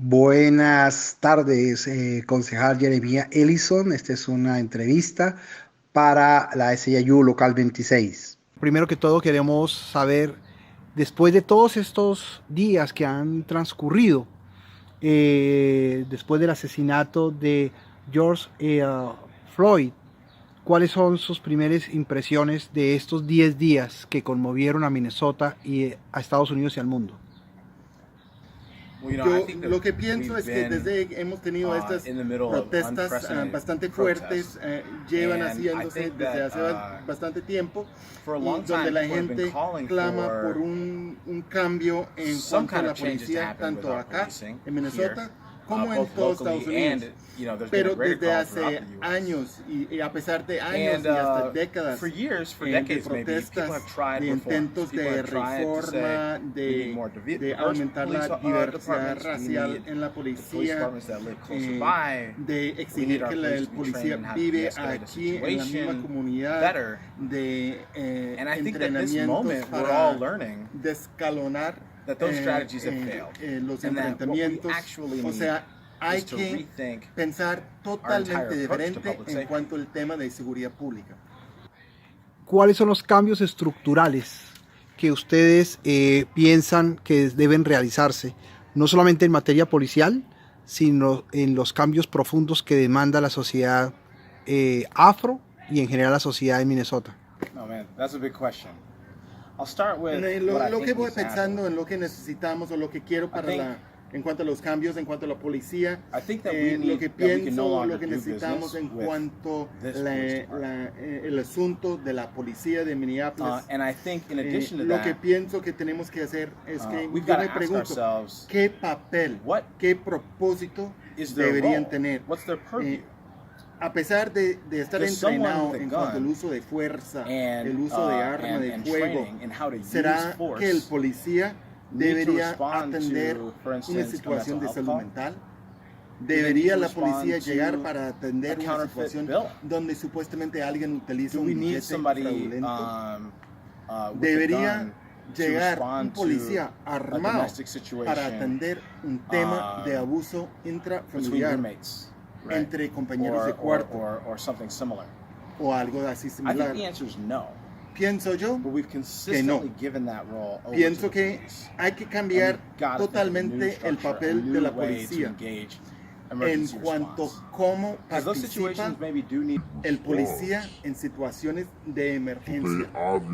Buenas tardes, concejal Jeremía Ellison. Esta es una entrevista para la SIU Local 26. Primero que todo queremos saber, después de todos estos días que han transcurrido, después del asesinato de George Floyd, ¿cuáles son sus primeras impresiones de estos 10 días que conmovieron a Minnesota y a Estados Unidos y al mundo? Yo lo que pienso es que desde hemos tenido estas protestas bastante fuertes, llevan haciéndose desde hace bastante tiempo, y donde la gente clama por un cambio en cuanto a la policía, tanto acá en Minnesota como en todos Estados Unidos. Pero desde hace años y a pesar de años y hasta décadas de protestas, de intentos de reforma, de aumentar la diversidad racial en la policía, de exigir que el policía vive aquí en la misma comunidad, de entrenamientos para descalonar los enfrentamientos. O sea, hay que pensar totalmente diferente en cuanto al tema de seguridad pública. ¿Cuáles son los cambios estructurales que ustedes piensan que deben realizarse, no solamente en materia policial, sino en los cambios profundos que demanda la sociedad afro y en general la sociedad de Minnesota? No, man, that's a big question. Lo que voy pensando en lo que necesitamos o lo que quiero para en cuanto a los cambios, en cuanto a la policía, lo que pienso, lo que necesitamos en cuanto el asunto de la policía de Minneapolis. Lo que pienso que tenemos que hacer es que yo me pregunto, ¿qué papel, qué propósito deberían tener? A pesar de estar entrenado en cuanto al uso de fuerza, el uso de arma de fuego, ¿será que el policía debería atender una situación de salud mental? ¿Debería la policía llegar para atender una situación donde supuestamente alguien utiliza un billete fraudulento? ¿Debería llegar un policía armado para atender un tema de abuso intrafamiliar entre compañeros de cuarto o algo así similar? Pienso yo que no. Pienso que hay que cambiar totalmente el papel de la policía en cuanto a cómo participa el policía en situaciones de emergencia.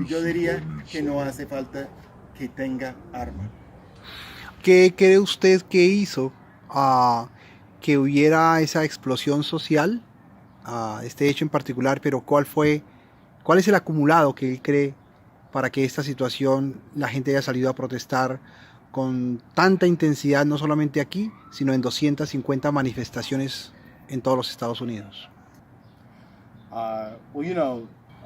Yo diría que no hace falta que tenga arma. ¿Qué cree usted que hizo que hubiera esa explosión social, este hecho en particular, pero cuál es el acumulado que él cree para que esta situación la gente haya salido a protestar con tanta intensidad, no solamente aquí, sino en 250 manifestaciones en todos los Estados Unidos?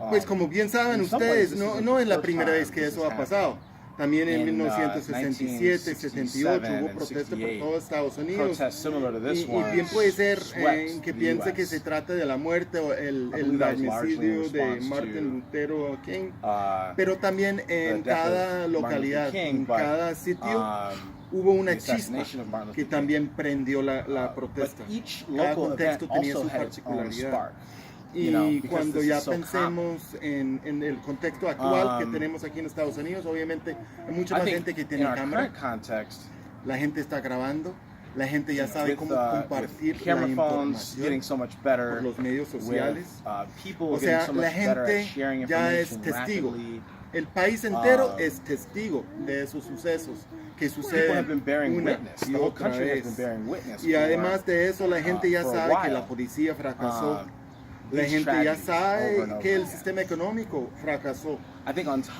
Pues como bien saben ustedes, no es la primera vez que eso ha pasado. También en 1967, 78 hubo protestas por todo Estados Unidos, y bien puede ser que piense que se trata de la muerte o el magnicidio de Martin Luther King, pero también en cada localidad, en cada sitio, hubo una chispa que también prendió la protesta. Cada contexto tenía su particularidad. Y cuando ya pensemos en el contexto actual que tenemos aquí en Estados Unidos, obviamente hay mucha más gente que tiene cámara, la gente está grabando, la gente ya sabe cómo compartir la información por los medios sociales. O sea, la gente ya es testigo. El país entero es testigo de esos sucesos que suceden una y otra vez. Y además de eso, la gente ya sabe que la policía fracasó. La gente ya sabe que el sistema económico fracasó.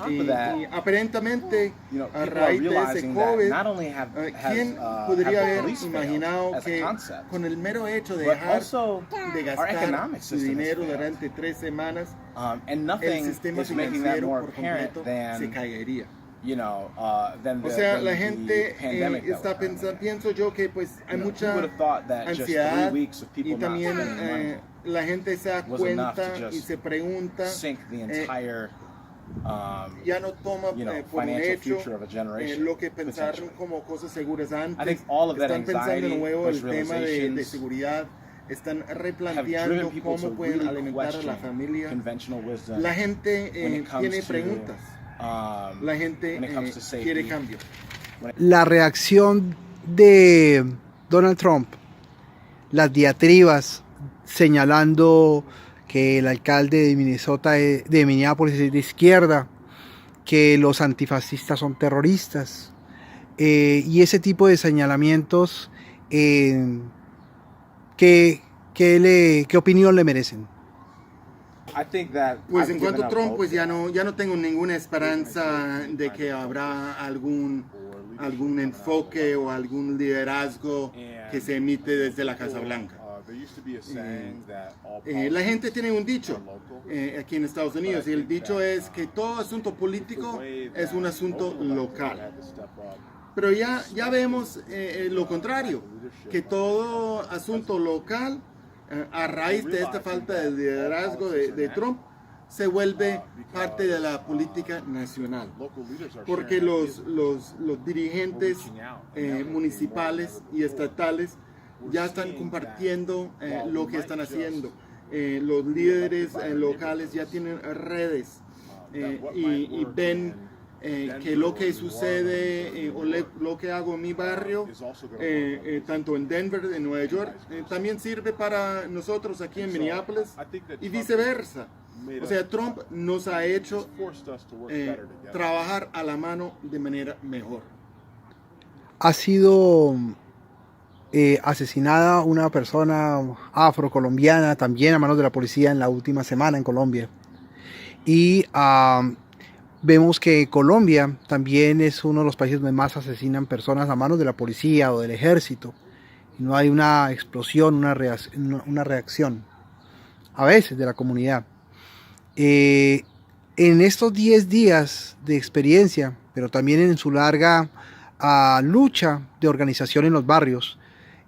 Y aparentemente, a raíz de ese COVID, ¿quién podría haber imaginado que con el mero hecho de dejar de gastar su dinero durante 3 semanas, el sistema financiero por completo se caería? O sea, la gente está pensando, pienso yo que pues hay mucha ansiedad, y también la gente se da cuenta y se pregunta ya no toma por un hecho lo que pensaron como cosas seguras antes. Están pensando de nuevo el tema de seguridad. Están replanteando cómo pueden alimentar a la familia. La gente tiene preguntas. La gente quiere cambio. La reacción de Donald Trump, las diatribas señalando que el alcalde de Minnesota, de Minneapolis, es de izquierda, que los antifascistas son terroristas, y ese tipo de señalamientos, ¿qué opinión le merecen? Pues en cuanto a Trump, pues ya no tengo ninguna esperanza de que habrá algún enfoque o algún liderazgo que se emite desde la Casa Blanca. La gente tiene un dicho aquí en Estados Unidos, y el dicho es que todo asunto político es un asunto local. Pero ya vemos lo contrario, que todo asunto local, a raíz de esta falta de liderazgo de Trump, se vuelve parte de la política nacional, porque los dirigentes municipales y estatales ya están compartiendo lo que están haciendo. Los líderes locales ya tienen redes y ven que lo que sucede o lo que hago en mi barrio, tanto en Denver, en Nueva York, también sirve para nosotros aquí en Minneapolis y viceversa. O sea, Trump nos ha hecho trabajar a la mano de manera mejor. Ha sido asesinada una persona afrocolombiana también a manos de la policía en la última semana en Colombia. Y vemos que Colombia también es uno de los países donde más asesinan personas a manos de la policía o del ejército. Y no hay una explosión, una reacción a veces de la comunidad. En estos 10 días de experiencia, pero también en su larga lucha de organización en los barrios,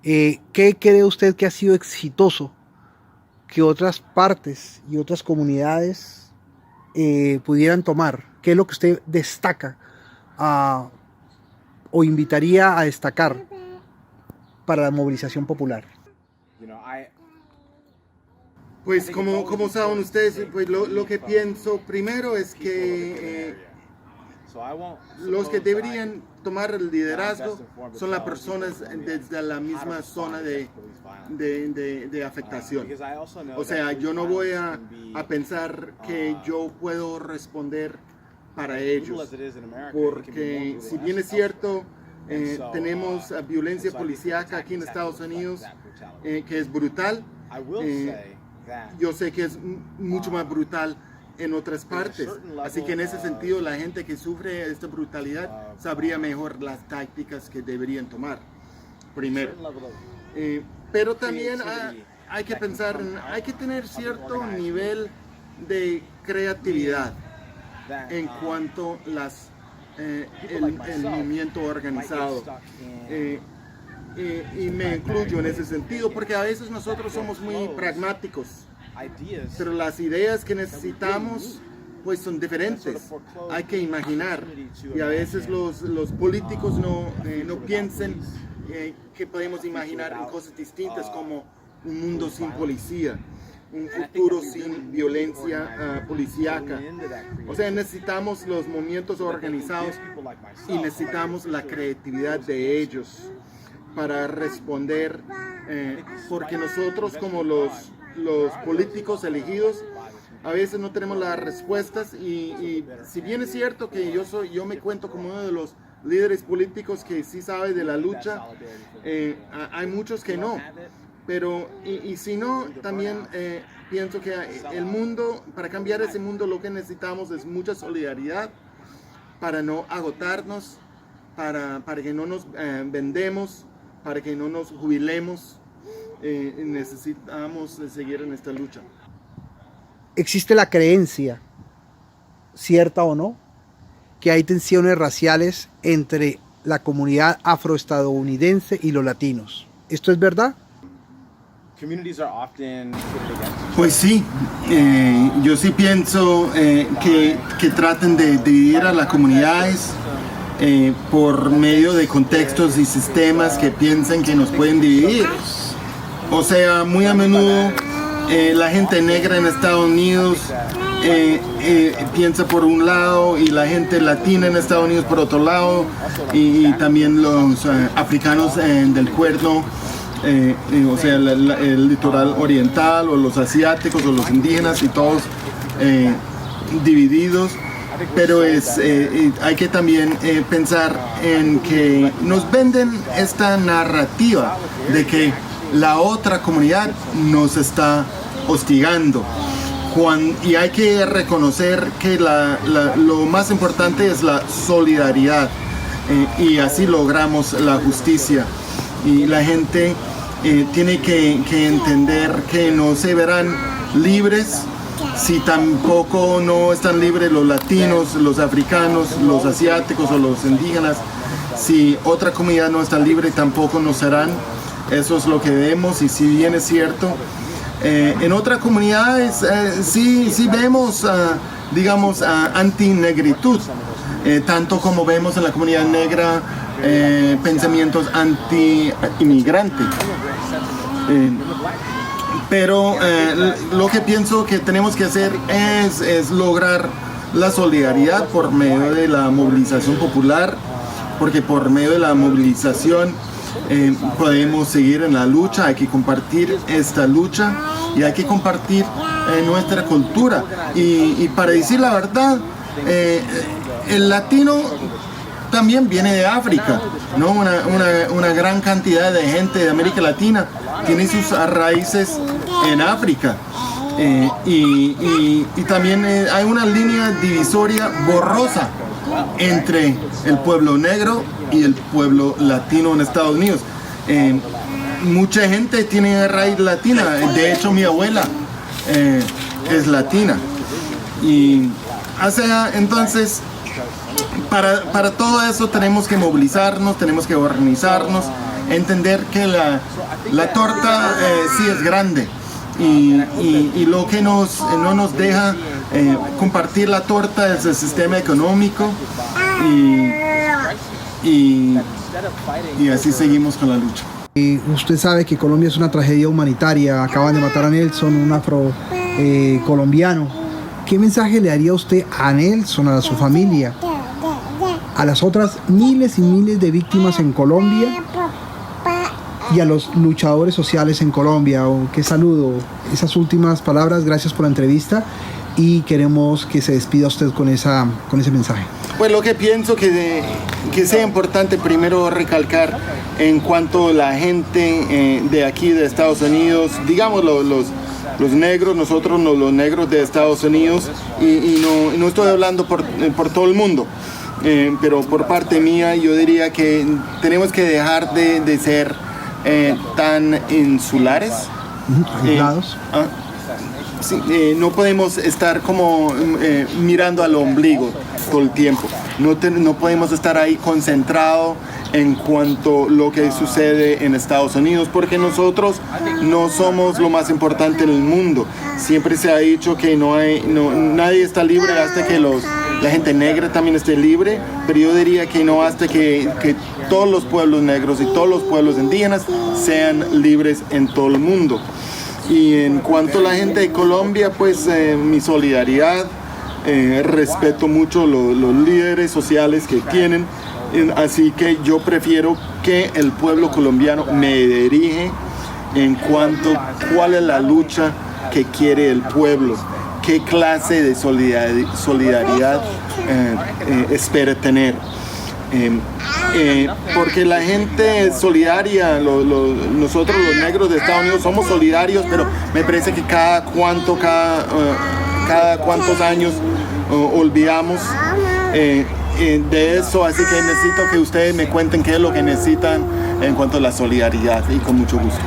¿qué cree usted que ha sido exitoso que otras partes y otras comunidades pudieran tomar? ¿Qué es lo que usted destaca o invitaría a destacar para la movilización popular? Pues como saben ustedes, pues lo que pienso primero es que los que deberían tomar el liderazgo son las personas desde la misma zona de afectación. O sea, yo no voy a pensar que yo puedo responder para ellos, porque si bien es cierto, tenemos violencia policíaca aquí en Estados Unidos, que es brutal, yo sé que es mucho más brutal en otras partes, así que en ese sentido la gente que sufre esta brutalidad sabría mejor las tácticas que deberían tomar primero. Pero también hay que pensar, hay que tener cierto nivel de creatividad en cuanto el movimiento organizado. Y me incluyo en ese sentido, porque a veces nosotros somos muy pragmáticos, pero las ideas que necesitamos pues son diferentes. Hay que imaginar, y a veces los políticos no piensan que podemos imaginar en cosas distintas, como un mundo sin policía, un futuro sin violencia policíaca. O sea, necesitamos los movimientos organizados y necesitamos la creatividad de ellos para responder, porque nosotros como los políticos elegidos a veces no tenemos las respuestas, y si bien es cierto que yo me cuento como uno de los líderes políticos que sí sabe de la lucha, hay muchos que no, pero y si no, también pienso que el mundo, para cambiar ese mundo, lo que necesitamos es mucha solidaridad para no agotarnos, para que no nos vendemos, para que no nos jubilemos. Necesitamos seguir en esta lucha. ¿Existe la creencia, cierta o no, que hay tensiones raciales entre la comunidad afroestadounidense y los latinos? ¿Esto es verdad? Communities are often pitted against each Pues sí, yo sí pienso que traten de dividir a las comunidades por medio de contextos y sistemas que piensen que nos pueden dividir. O sea, muy a menudo la gente negra en Estados Unidos piensa por un lado y la gente latina en Estados Unidos por otro lado y también los africanos del cuerno, o sea, el litoral oriental o los asiáticos o los indígenas y todos divididos. Pero hay que también pensar en que nos venden esta narrativa de que la otra comunidad nos está hostigando. Y hay que reconocer que lo más importante es la solidaridad y así logramos la justicia. Y la gente tiene que entender que no se verán libres si tampoco no están libres los latinos, los africanos, los asiáticos o los indígenas. Si otra comunidad no está libre, tampoco no serán. Eso es lo que vemos, y si bien es cierto, en otras comunidades sí vemos, digamos, antinegritud, tanto como vemos en la comunidad negra pensamientos anti-inmigrantes. Pero lo que pienso que tenemos que hacer es lograr la solidaridad por medio de la movilización popular, porque por medio de la movilización podemos seguir en la lucha. Hay que compartir esta lucha y hay que compartir nuestra cultura. Y para decir la verdad, el latino también viene de África, ¿no? Una gran cantidad de gente de América Latina tiene sus raíces en África. Y también hay una línea divisoria borrosa entre el pueblo negro y el pueblo latino en Estados Unidos. Mucha gente tiene raíz latina. De hecho, mi abuela es latina. Y entonces, para todo eso tenemos que movilizarnos, tenemos que organizarnos, entender que la torta sí es grande. Y lo que no nos deja compartir la torta es el sistema económico, y así seguimos con la lucha. Usted sabe que Colombia es una tragedia humanitaria. Acaban de matar a Nelson, un afro-colombiano. ¿Qué mensaje le daría usted a Nelson, a su familia, a las otras miles y miles de víctimas en Colombia y a los luchadores sociales en Colombia? ¿Qué saludo? Esas últimas palabras, gracias por la entrevista, y queremos que se despida usted con ese mensaje. Pues lo que pienso que sea importante primero recalcar en cuanto a la gente de aquí de Estados Unidos, digamos los negros, nosotros los negros de Estados Unidos, y no estoy hablando por todo el mundo, pero por parte mía yo diría que tenemos que dejar de ser tan insulares, aislados. Sí, no podemos estar como mirando al ombligo todo el tiempo. No podemos estar ahí concentrados en cuanto a lo que sucede en Estados Unidos, porque nosotros no somos lo más importante en el mundo. Siempre se ha dicho que nadie está libre hasta que la gente negra también esté libre, pero yo diría que no hasta que todos los pueblos negros y todos los pueblos indígenas sean libres en todo el mundo. Y en cuanto a la gente de Colombia, pues mi solidaridad, respeto mucho los líderes sociales que tienen, así que yo prefiero que el pueblo colombiano me dirige en cuanto a cuál es la lucha que quiere el pueblo, qué clase de solidaridad espera tener. Porque la gente solidaria, nosotros los negros de Estados Unidos somos solidarios, pero me parece que cada cuantos años olvidamos de eso, así que necesito que ustedes me cuenten qué es lo que necesitan en cuanto a la solidaridad, y con mucho gusto.